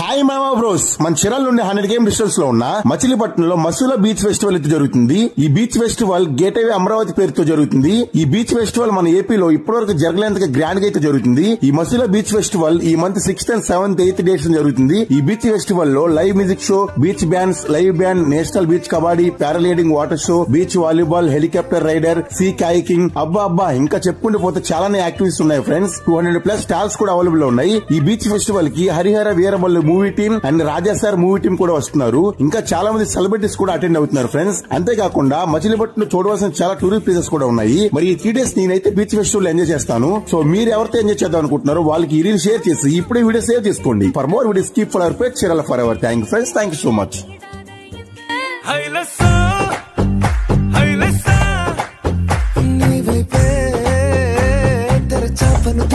Hi మామా bros, మన చిరాల నుండి 100 km డిస్టెన్స్ లో ఉన్న మచిలీపట్నంలో మసూలా బీచ్ ఫెస్టివల్ అయితే జరుగుతుంది. ఈ బీచ్ ఫెస్టివల్ గేట్వే అమరావతి పేరుతో జరుగుతుంది. ఈ బీచ్ ఫెస్టివల్ మన ఏపీలో ఇప్పటివరకు జరగలేంతగా గ్రాండ్ గా అయితే జరుగుతుంది. ఈ మసూలా బీచ్ ఫెస్టివల్ ఈ month 6th and 7th 8th dates జరుగుతుంది. ఈ బీచ్ ఫెస్టివల్ లో live music show, beach bands, live band, national beach kabaddi, paragliding, water show, beach volleyball, helicopter rider, sea kayaking, అబ్బా ఇంకా చెప్పుకుంటూ పోతే చాలానే యాక్టివిటీస్ ఉన్నాయి ఫ్రెండ్స్. 200+ స్టాల్స్ కూడా అవైలబుల్ లో ఉన్నాయి. ఈ బీచ్ ఫెస్టివల్ కి Harihara Veeramallu movie team and Raja sir movie team కూడా వస్తున్నారు. ఇంకా చాలా మంది సెలబ్రిటీస్ కూడా అటెండ్ అవుతున్నారు ఫ్రెండ్స్. అంతేకాకుండా మచిలీపట్నంలో చూడవలసిన చాలా టూరిస్ట్ ప్లేసెస్ కూడా ఉన్నాయి. మరి ఈ 3 days నేనైతే బీచ్ ఫెస్టివల్ ఎంజాయ్ చేస్తాను. సో మీరు ఎవరితో ఎంజాయ్ చేద్దాం అనుకుంటున్నారో వాళ్ళకి ఈ రీల్ షేర్ చేసి ఇప్పుడే వీడియో సేవ్ చేసుకోండి. For more videos keep follow our page Chirala forever. Thank you friends, thank you so much. నీవైపే తెర చాపను